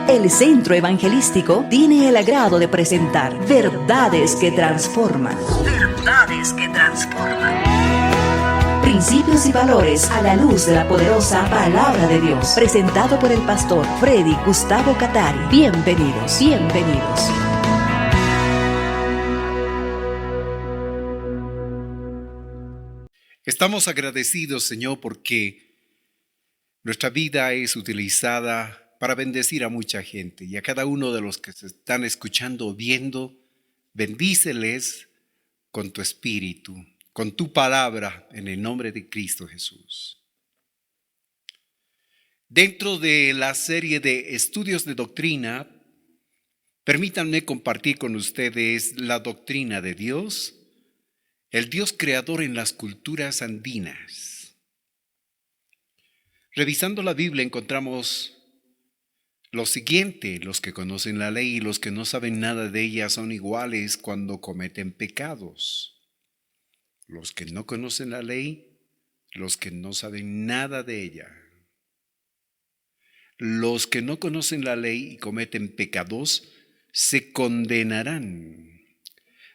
El Centro Evangelístico tiene el agrado de presentar Verdades que Transforman. Verdades que Transforman. Principios y valores a la luz de la poderosa Palabra de Dios. Presentado por el pastor Freddy Gustavo Catari. Bienvenidos, bienvenidos. Estamos agradecidos, Señor, porque nuestra vida es utilizada para bendecir a mucha gente y a cada uno de los que se están escuchando o viendo, bendíceles con tu espíritu, con tu palabra, en el nombre de Cristo Jesús. Dentro de la serie de estudios de doctrina, permítanme compartir con ustedes la doctrina de Dios, el Dios creador en las culturas andinas. Revisando la Biblia encontramos lo siguiente: los que conocen la ley y los que no saben nada de ella son iguales cuando cometen pecados. Los que no conocen la ley, los que no saben nada de ella. Los que no conocen la ley y cometen pecados se condenarán.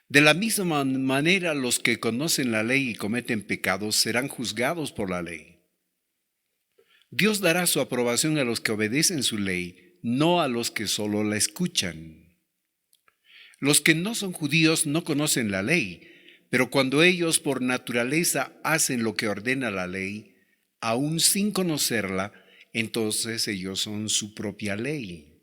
De la misma manera, los que conocen la ley y cometen pecados serán juzgados por la ley. Dios dará su aprobación a los que obedecen su ley, no a los que solo la escuchan. Los que no son judíos no conocen la ley, pero cuando ellos por naturaleza hacen lo que ordena la ley, aún sin conocerla, entonces ellos son su propia ley.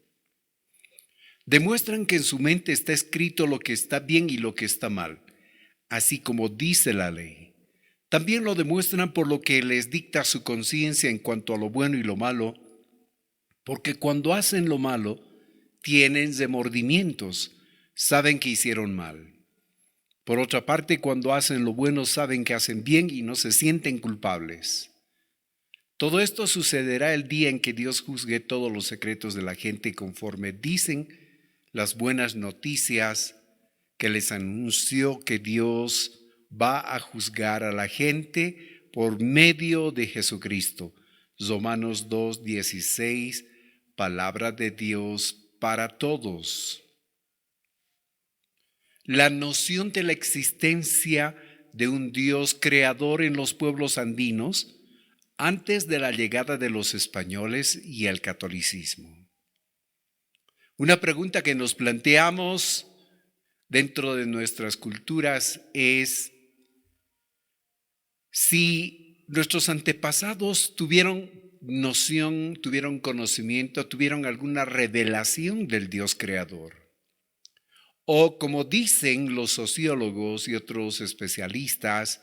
Demuestran que en su mente está escrito lo que está bien y lo que está mal, así como dice la ley. También lo demuestran por lo que les dicta su conciencia en cuanto a lo bueno y lo malo, porque cuando hacen lo malo, tienen remordimientos, saben que hicieron mal. Por otra parte, cuando hacen lo bueno, saben que hacen bien y no se sienten culpables. Todo esto sucederá el día en que Dios juzgue todos los secretos de la gente conforme dicen las buenas noticias que les anunció que Dios va a juzgar a la gente por medio de Jesucristo. Romanos 2:16, palabra de Dios para todos. La noción de la existencia de un Dios creador en los pueblos andinos antes de la llegada de los españoles y el catolicismo. Una pregunta que nos planteamos dentro de nuestras culturas es si nuestros antepasados tuvieron noción, tuvieron conocimiento, tuvieron alguna revelación del Dios creador. O como dicen los sociólogos y otros especialistas,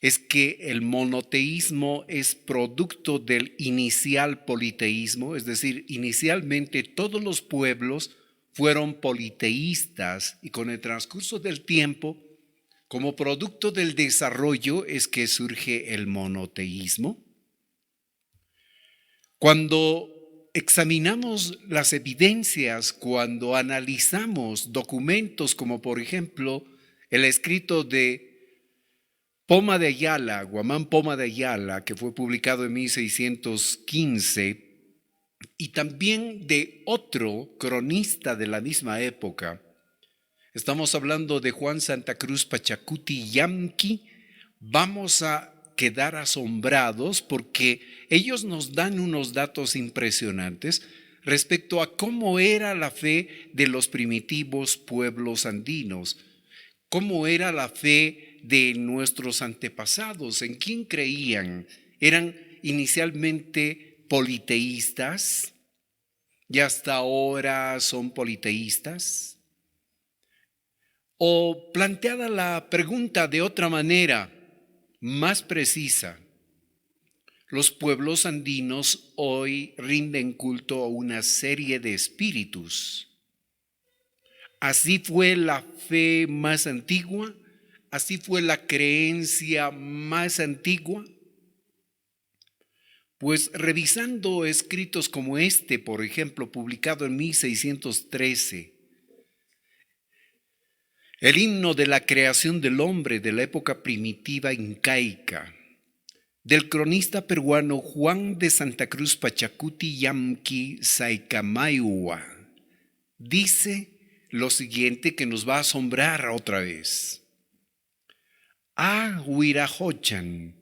es que el monoteísmo es producto del inicial politeísmo, es decir, inicialmente todos los pueblos fueron politeístas y con el transcurso del tiempo, como producto del desarrollo, es que surge el monoteísmo. Cuando examinamos las evidencias, cuando analizamos documentos como por ejemplo el escrito de Poma de Ayala, Guamán Poma de Ayala, que fue publicado en 1615, y también de otro cronista de la misma época. Estamos hablando de Juan Santa Cruz Pachacuti Yamqui. Vamos a quedar asombrados porque ellos nos dan unos datos impresionantes respecto a cómo era la fe de los primitivos pueblos andinos, cómo era la fe de nuestros antepasados, en quién creían. Eran inicialmente politeístas y hasta ahora son politeístas. O planteada la pregunta de otra manera, más precisa, los pueblos andinos hoy rinden culto a una serie de espíritus. Así fue la fe más antigua. Así fue la creencia más antigua. Pues revisando escritos como este, por ejemplo, publicado en 1613, el himno de la creación del hombre de la época primitiva incaica, del cronista peruano Juan de Santa Cruz Pachacuti Yamki Saikamaiwa. Dice lo siguiente que nos va a asombrar otra vez. A Huirajochan,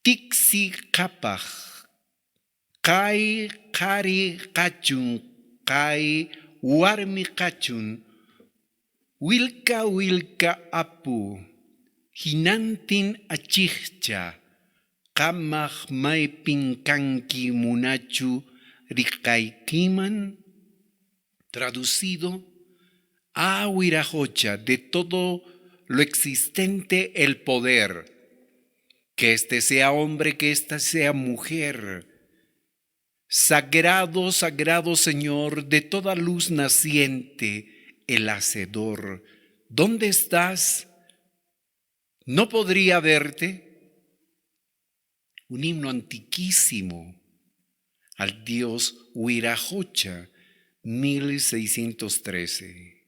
Tixi Kapaj, Kai Kari Kachun, Kai Warmi Kachun, Wilka Wilka Apu, Hinantin Achicha, Kamaj Mai Pinkanki Munachu Rikaikiman. Traducido, a Huirajocha, de todo lo existente el poder, que éste sea hombre, que ésta sea mujer. Sagrado, sagrado Señor, de toda luz naciente, el Hacedor, ¿dónde estás? ¿No podría verte? Un himno antiquísimo al dios Huirajocha, 1613.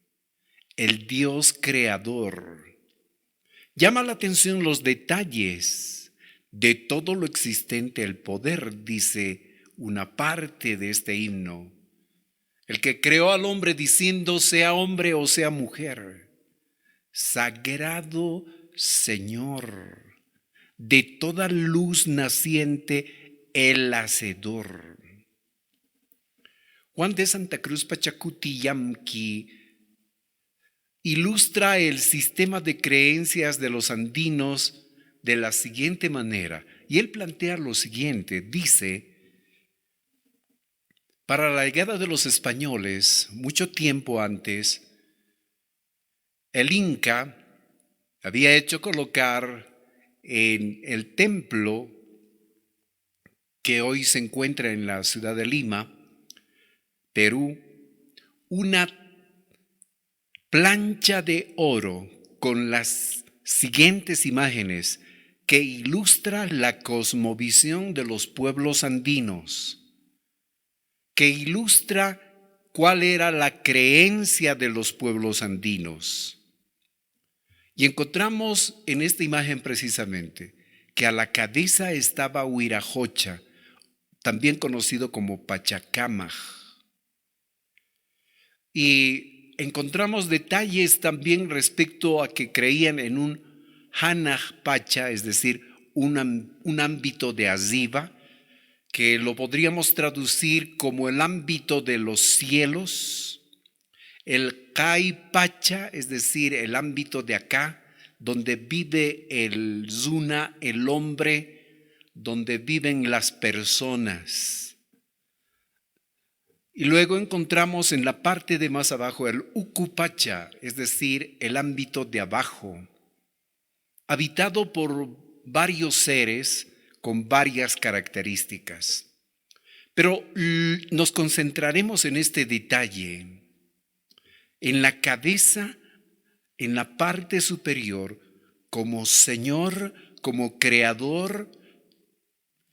El Dios creador. Llama la atención los detalles de todo lo existente, el poder, dice una parte de este himno. El que creó al hombre diciendo sea hombre o sea mujer. Sagrado Señor, de toda luz naciente, el Hacedor. Juan de Santa Cruz Pachacuti Yamki ilustra el sistema de creencias de los andinos de la siguiente manera. Y él plantea lo siguiente, dice, para la llegada de los españoles, mucho tiempo antes, el Inca había hecho colocar en el templo que hoy se encuentra en la ciudad de Lima, Perú, una plancha de oro con las siguientes imágenes que ilustra la cosmovisión de los pueblos andinos, que ilustra cuál era la creencia de los pueblos andinos. Y encontramos en esta imagen precisamente que a la cabeza estaba Huirajocha, también conocido como Pachacamaj. Y encontramos detalles también respecto a que creían en un Hanaj Pacha, es decir, un ámbito de Aziva, que lo podríamos traducir como el ámbito de los cielos, el Kai Pacha, es decir, el ámbito de acá, donde vive el Zuna, el hombre, donde viven las personas. Y luego encontramos en la parte de más abajo el Ukupacha, es decir, el ámbito de abajo, habitado por varios seres con varias características. Pero nos concentraremos en este detalle. En la cabeza, en la parte superior, como Señor, como Creador,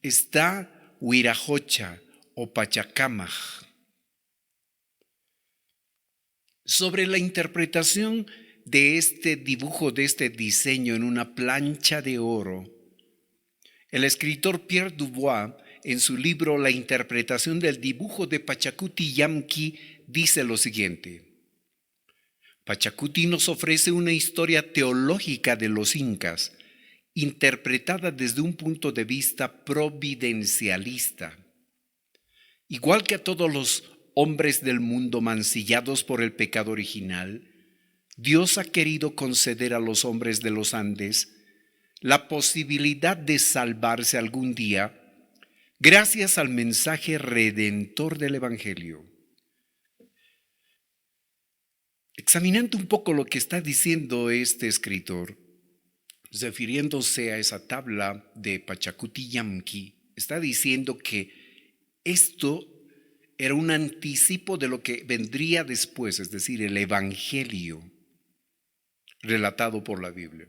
está Huirajocha o Pachacamaj. Sobre la interpretación de este dibujo, de este diseño en una plancha de oro, el escritor Pierre Dubois, en su libro La interpretación del dibujo de Pachacuti Yamki, dice lo siguiente. Pachacuti nos ofrece una historia teológica de los incas, interpretada desde un punto de vista providencialista. Igual que a todos los hombres del mundo mancillados por el pecado original, Dios ha querido conceder a los hombres de los Andes la posibilidad de salvarse algún día gracias al mensaje redentor del Evangelio. Examinando un poco lo que está diciendo este escritor, refiriéndose a esa tabla de Pachacuti Yamki, está diciendo que esto era un anticipo de lo que vendría después, es decir, el Evangelio relatado por la Biblia.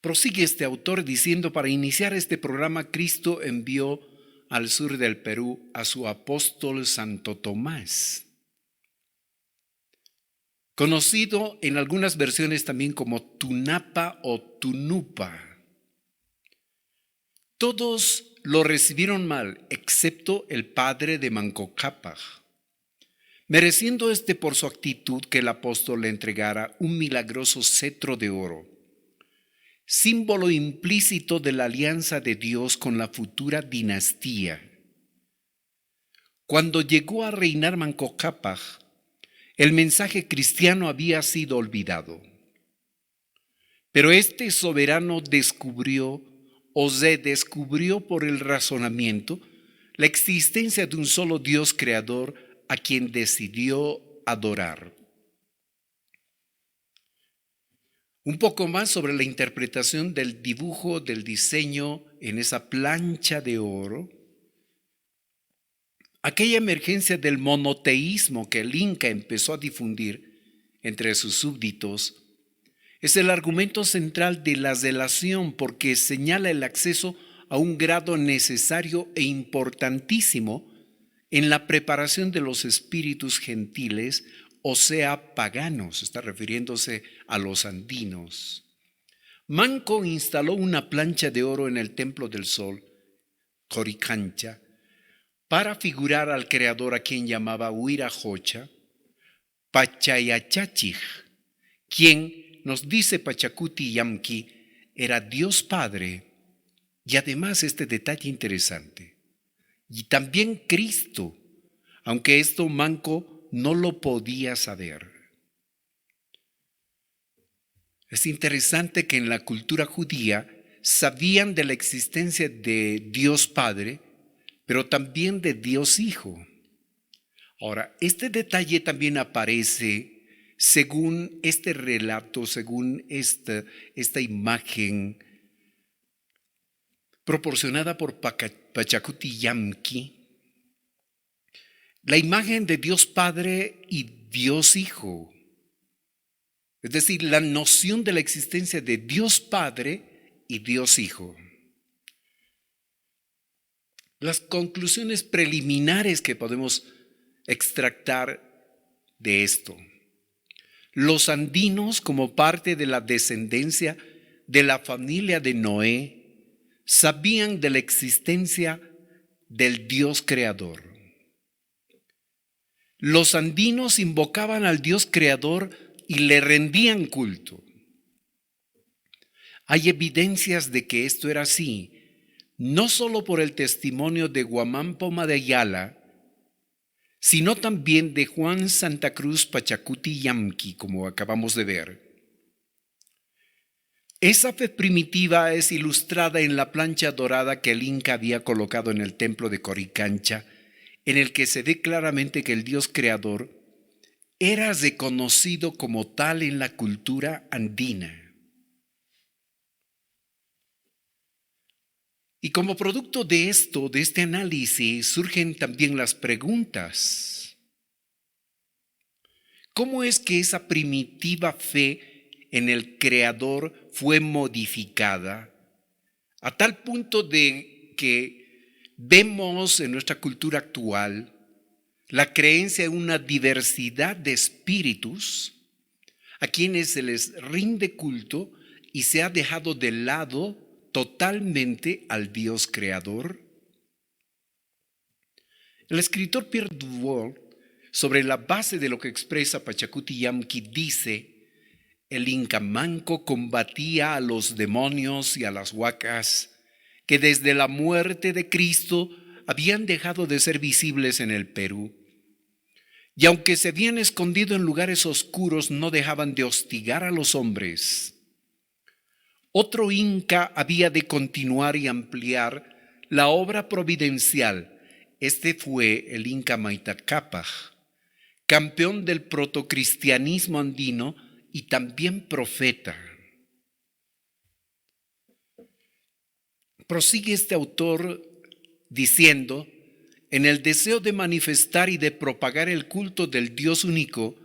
Prosigue este autor diciendo, para iniciar este programa, Cristo envió al sur del Perú a su apóstol Santo Tomás, conocido en algunas versiones también como Tunapa o Tunupa. Todos lo recibieron mal, excepto el padre de Manco Cápac, mereciendo por su actitud que el apóstol le entregara un milagroso cetro de oro, símbolo implícito de la alianza de Dios con la futura dinastía. Cuando llegó a reinar Manco Cápac, el mensaje cristiano había sido olvidado. Pero este soberano descubrió por el razonamiento la existencia de un solo Dios creador a quien decidió adorar. Un poco más sobre la interpretación del dibujo, del diseño en esa plancha de oro. Aquella emergencia del monoteísmo que el Inca empezó a difundir entre sus súbditos es el argumento central de la delación, porque señala el acceso a un grado necesario e importantísimo en la preparación de los espíritus gentiles, o sea, paganos, está refiriéndose a los andinos. Manco instaló una plancha de oro en el Templo del Sol, Coricancha, para figurar al creador, a quien llamaba Huirajocha, Pachayachachij, quien, nos dice Pachacuti Yamki, era Dios Padre, y además este detalle interesante, y también Cristo, aunque esto Manco no lo podía saber. Es interesante que en la cultura judía sabían de la existencia de Dios Padre, pero también de Dios Hijo. Ahora, este detalle también aparece según este relato, según esta imagen proporcionada por Pachacuti Yamki, la imagen de Dios Padre y Dios Hijo. Es decir, la noción de la existencia de Dios Padre y Dios Hijo. Las conclusiones preliminares que podemos extractar de esto. Los andinos, como parte de la descendencia de la familia de Noé, sabían de la existencia del Dios creador. Los andinos invocaban al Dios creador y le rendían culto. Hay evidencias de que esto era así, no solo por el testimonio de Guamán Poma de Ayala, sino también de Juan Santa Cruz Pachacuti Yamki, como acabamos de ver. Esa fe primitiva es ilustrada en la plancha dorada que el Inca había colocado en el templo de Coricancha, en el que se ve claramente que el Dios creador era reconocido como tal en la cultura andina. Y como producto de esto, de este análisis, surgen también las preguntas. ¿Cómo es que esa primitiva fe en el Creador fue modificada a tal punto de que vemos en nuestra cultura actual la creencia en una diversidad de espíritus a quienes se les rinde culto y se ha dejado de lado totalmente al Dios creador? El escritor Pierre Duval, sobre la base de lo que expresa Pachacuti Yamki, dice: el Inca Manco combatía a los demonios y a las huacas que desde la muerte de Cristo habían dejado de ser visibles en el Perú. Y aunque se habían escondido en lugares oscuros, no dejaban de hostigar a los hombres. Otro Inca había de continuar y ampliar la obra providencial. Este fue el Inca Manco Cápac, campeón del protocristianismo andino y también profeta. Prosigue este autor diciendo: en el deseo de manifestar y de propagar el culto del Dios único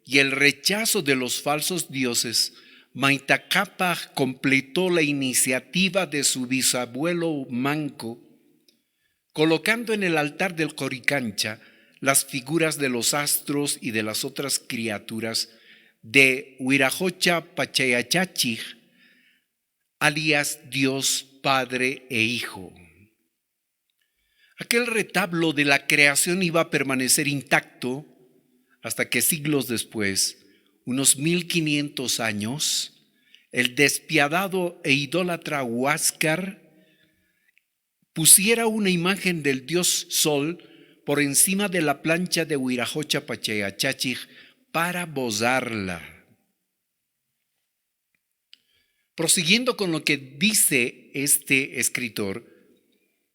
y el rechazo de los falsos dioses, Manco Cápac completó la iniciativa de su bisabuelo Manco, colocando en el altar del Coricancha las figuras de los astros y de las otras criaturas de Huirajocha Pachayachachij, alias Dios Padre e Hijo. Aquel retablo de la creación iba a permanecer intacto hasta que siglos después, unos 1500 años, el despiadado e idólatra Huáscar pusiera una imagen del dios Sol por encima de la plancha de Huirajocha Pachayachachij para bozarla. Prosiguiendo con lo que dice este escritor,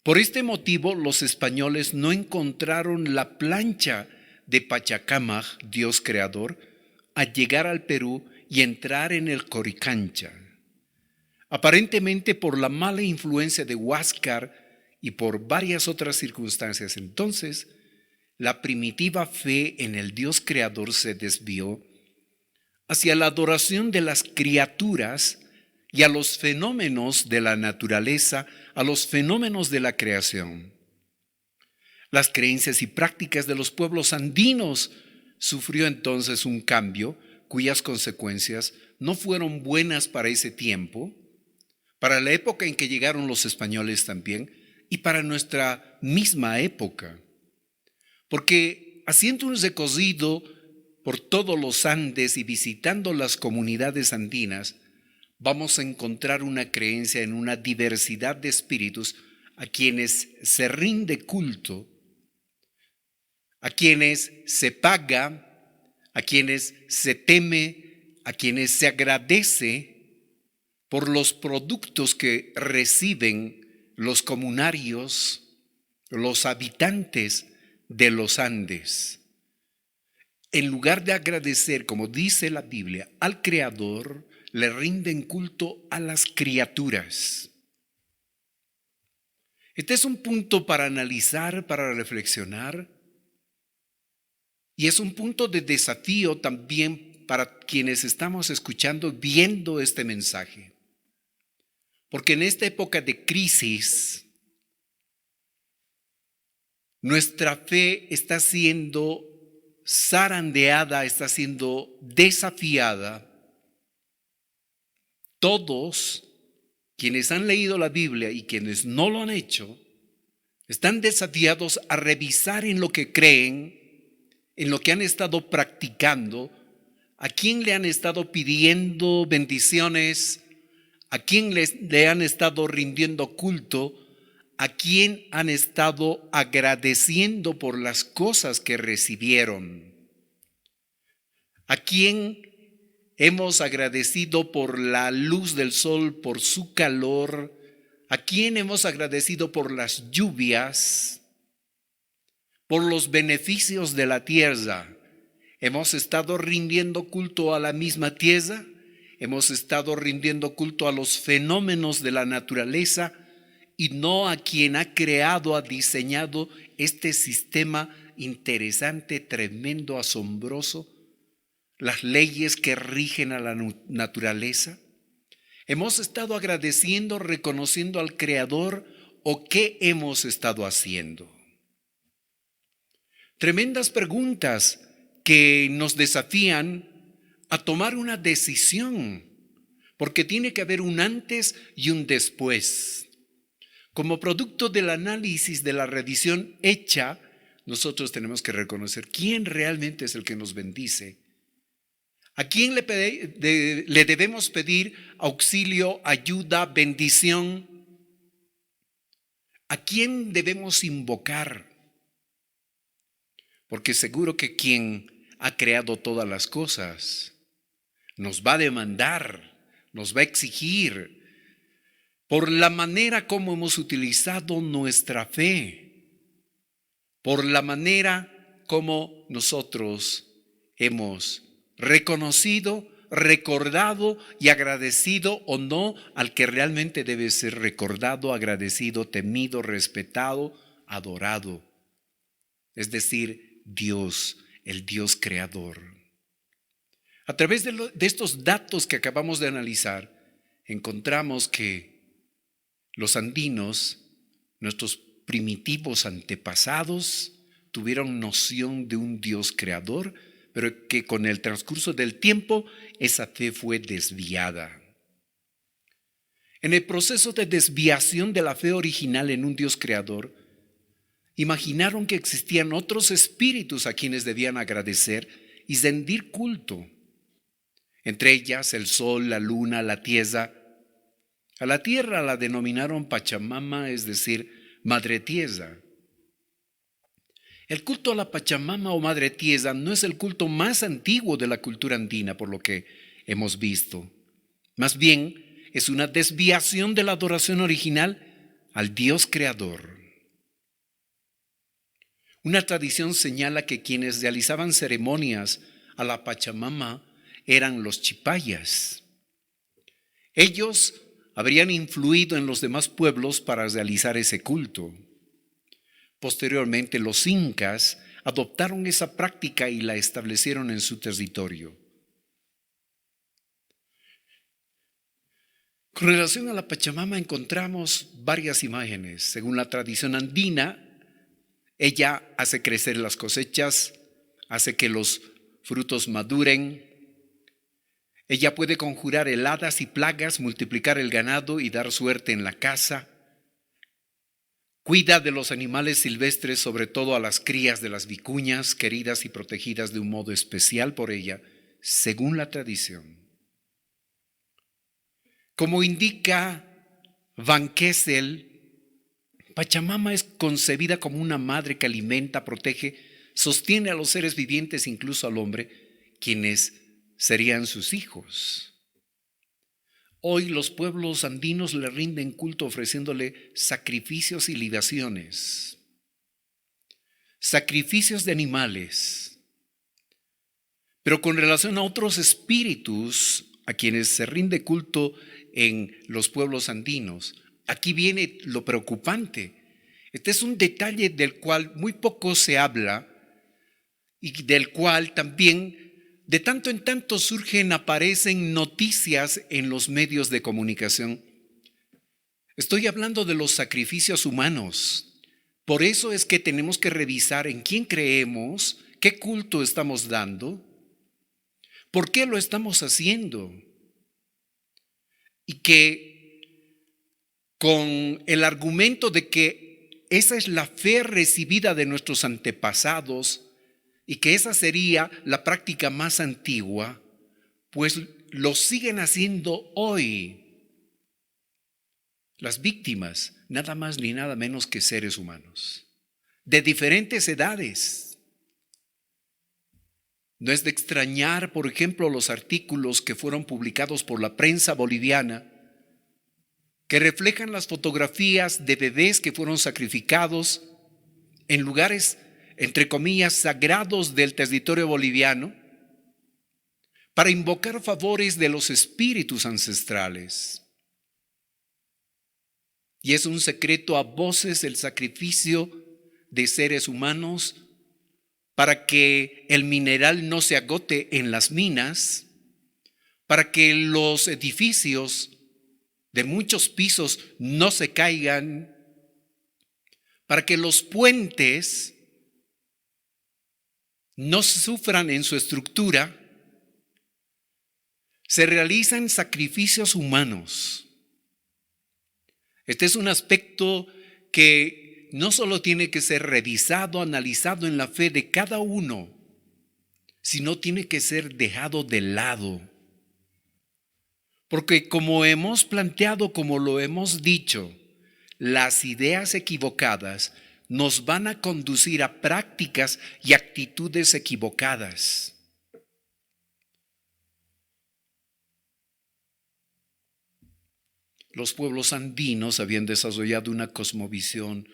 por este motivo los españoles no encontraron la plancha de Pachacámaj, Dios creador, al llegar al Perú y entrar en el Coricancha. Aparentemente por la mala influencia de Huáscar y por varias otras circunstancias, entonces la primitiva fe en el Dios creador se desvió hacia la adoración de las criaturas y a los fenómenos de la naturaleza, a los fenómenos de la creación. Las creencias y prácticas de los pueblos andinos sufrió entonces un cambio cuyas consecuencias no fueron buenas para ese tiempo, para la época en que llegaron los españoles también y para nuestra misma época. Porque haciendo un recorrido por todos los Andes y visitando las comunidades andinas, vamos a encontrar una creencia en una diversidad de espíritus a quienes se rinde culto, a quienes se paga, a quienes se teme, a quienes se agradece por los productos que reciben los comunarios, los habitantes de los Andes. En lugar de agradecer, como dice la Biblia, al Creador, le rinden culto a las criaturas. Este es un punto para analizar, para reflexionar, y es un punto de desafío también para quienes estamos escuchando, viendo este mensaje. Porque en esta época de crisis, nuestra fe está siendo zarandeada, está siendo desafiada. Todos quienes han leído la Biblia y quienes no lo han hecho, están desafiados a revisar en lo que creen, en lo que han estado practicando, a quién le han estado pidiendo bendiciones, a quién le han estado rindiendo culto, a quién han estado agradeciendo por las cosas que recibieron, a quién hemos agradecido por la luz del sol, por su calor, a quién hemos agradecido por las lluvias, por los beneficios de la tierra. Hemos estado rindiendo culto a la misma tierra, hemos estado rindiendo culto a los fenómenos de la naturaleza y no a quien ha creado, ha diseñado este sistema interesante, tremendo, asombroso, las leyes que rigen a la naturaleza. ¿Hemos estado agradeciendo, reconociendo al Creador o qué hemos estado haciendo? Tremendas preguntas que nos desafían a tomar una decisión, porque tiene que haber un antes y un después. Como producto del análisis, de la revisión hecha, nosotros tenemos que reconocer quién realmente es el que nos bendice. ¿A quién le debemos pedir auxilio, ayuda, bendición? ¿A quién debemos invocar? Porque seguro que quien ha creado todas las cosas nos va a demandar, nos va a exigir por la manera como hemos utilizado nuestra fe, por la manera como nosotros hemos reconocido, recordado y agradecido o no al que realmente debe ser recordado, agradecido, temido, respetado, adorado. Es decir, Dios, el Dios creador. A través de estos datos que acabamos de analizar, encontramos que los andinos, nuestros primitivos antepasados, tuvieron noción de un Dios creador, pero que con el transcurso del tiempo esa fe fue desviada. En el proceso de desviación de la fe original en un Dios creador, imaginaron que existían otros espíritus a quienes debían agradecer y rendir culto. Entre ellas el sol, la luna, la tierra. A la tierra la denominaron Pachamama, es decir, Madre Tierra. El culto a la Pachamama o Madre Tierra no es el culto más antiguo de la cultura andina, por lo que hemos visto. Más bien, es una desviación de la adoración original al Dios creador. Una tradición señala que quienes realizaban ceremonias a la Pachamama eran los chipayas. Ellos habrían influido en los demás pueblos para realizar ese culto. Posteriormente, los incas adoptaron esa práctica y la establecieron en su territorio. Con relación a la Pachamama encontramos varias imágenes. Según la tradición andina, ella hace crecer las cosechas, hace que los frutos maduren. Ella puede conjurar heladas y plagas, multiplicar el ganado y dar suerte en la casa. Cuida de los animales silvestres, sobre todo a las crías de las vicuñas, queridas y protegidas de un modo especial por ella, según la tradición. Como indica Van Kessel, Pachamama es concebida como una madre que alimenta, protege, sostiene a los seres vivientes, incluso al hombre, quienes serían sus hijos. Hoy los pueblos andinos le rinden culto ofreciéndole sacrificios y libaciones, sacrificios de animales. Pero con relación a otros espíritus a quienes se rinde culto en los pueblos andinos, aquí viene lo preocupante. Este es un detalle del cual muy poco se habla y del cual también de tanto en tanto aparecen noticias en los medios de comunicación. Estoy hablando de los sacrificios humanos. Por eso es que tenemos que revisar en quién creemos, qué culto estamos dando, por qué lo estamos haciendo. Y que con el argumento de que esa es la fe recibida de nuestros antepasados y que esa sería la práctica más antigua, pues lo siguen haciendo hoy las víctimas, nada más ni nada menos que seres humanos, de diferentes edades. No es de extrañar, por ejemplo, los artículos que fueron publicados por la prensa boliviana, que reflejan las fotografías de bebés que fueron sacrificados en lugares, entre comillas, sagrados del territorio boliviano, para invocar favores de los espíritus ancestrales. Y es un secreto a voces el sacrificio de seres humanos para que el mineral no se agote en las minas, para que los edificios de muchos pisos no se caigan, para que los puentes no sufran en su estructura. Se realizan sacrificios humanos. Este es un aspecto que no solo tiene que ser revisado, analizado en la fe de cada uno, sino tiene que ser dejado de lado. Porque como hemos planteado, como lo hemos dicho, las ideas equivocadas nos van a conducir a prácticas y actitudes equivocadas. Los pueblos andinos habían desarrollado una cosmovisión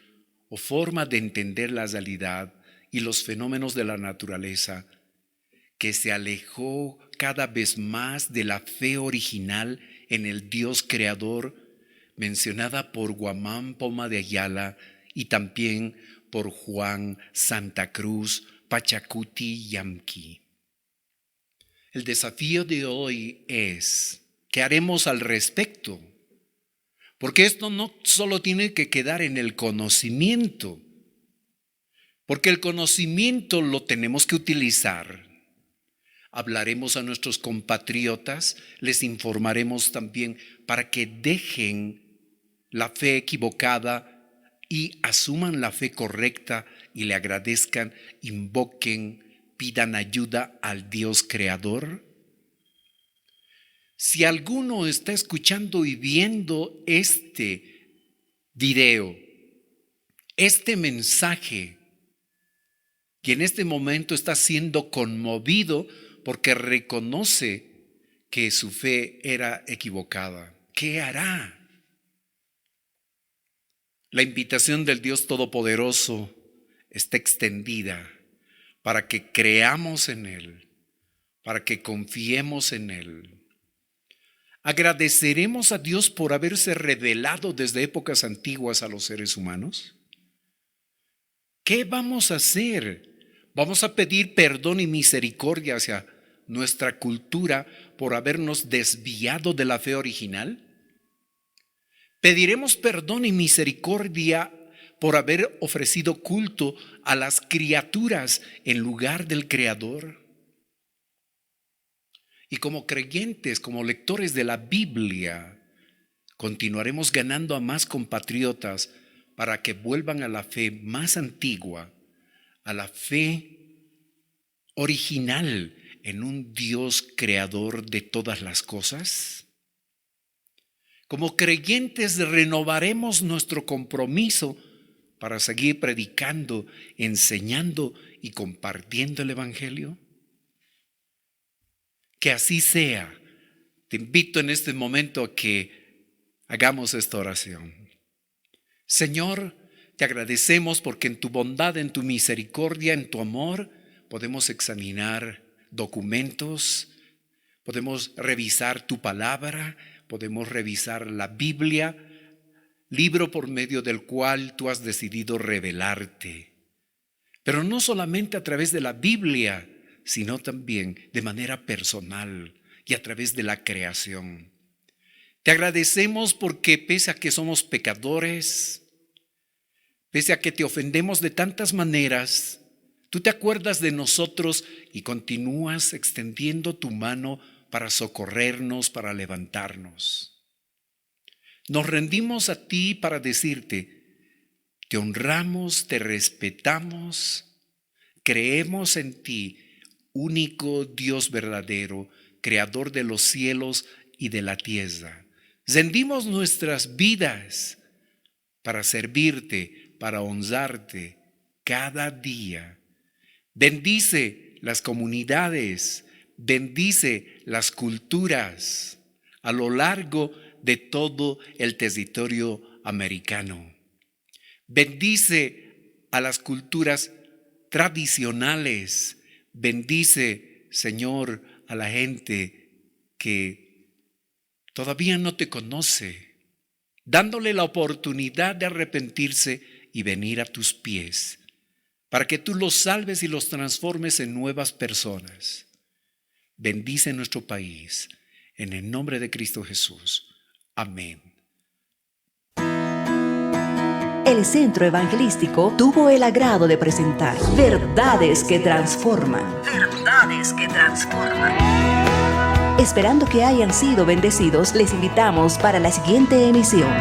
o forma de entender la realidad y los fenómenos de la naturaleza que se alejó cada vez más de la fe original en el Dios creador mencionada por Guamán Poma de Ayala y también por Juan Santa Cruz Pachacuti Yamqui. El desafío de hoy es, ¿qué haremos al respecto? Porque esto no solo tiene que quedar en el conocimiento, porque el conocimiento lo tenemos que utilizar. Hablaremos a nuestros compatriotas, les informaremos también para que dejen la fe equivocada y asuman la fe correcta y le agradezcan, invoquen, pidan ayuda al Dios creador. Si alguno está escuchando y viendo este video, este mensaje, y en este momento está siendo conmovido porque reconoce que su fe era equivocada, ¿qué hará? La invitación del Dios Todopoderoso está extendida para que creamos en Él, para que confiemos en Él. ¿Agradeceremos a Dios por haberse revelado desde épocas antiguas a los seres humanos? ¿Qué vamos a hacer? ¿Vamos a pedir perdón y misericordia hacia nuestra cultura por habernos desviado de la fe original? ¿Pediremos perdón y misericordia por haber ofrecido culto a las criaturas en lugar del Creador? Y como creyentes, como lectores de la Biblia, continuaremos ganando a más compatriotas para que vuelvan a la fe más antigua, a la fe original en un Dios creador de todas las cosas. Como creyentes renovaremos nuestro compromiso para seguir predicando, enseñando y compartiendo el Evangelio. Que así sea. Te invito en este momento a que hagamos esta oración. Señor, te agradecemos porque en tu bondad, en tu misericordia, en tu amor, podemos examinar documentos, podemos revisar tu palabra, podemos revisar la Biblia, libro por medio del cual tú has decidido revelarte. Pero no solamente a través de la Biblia, sino también de manera personal y a través de la creación. Te agradecemos porque pese a que somos pecadores, pese a que te ofendemos de tantas maneras, tú te acuerdas de nosotros y continúas extendiendo tu mano para socorrernos, para levantarnos. Nos rendimos a ti para decirte, te honramos, te respetamos, creemos en ti, único Dios verdadero, creador de los cielos y de la tierra. Rendimos nuestras vidas para servirte, para honrarte cada día. Bendice las comunidades, bendice las culturas a lo largo de todo el territorio americano. Bendice a las culturas tradicionales. Bendice, Señor, a la gente que todavía no te conoce, dándole la oportunidad de arrepentirse y venir a tus pies, para que tú los salves y los transformes en nuevas personas. Bendice nuestro país, en el nombre de Cristo Jesús. Amén. El Centro Evangelístico tuvo el agrado de presentar Verdades que Transforman. Verdades que Transforman. Esperando que hayan sido bendecidos, les invitamos para la siguiente emisión.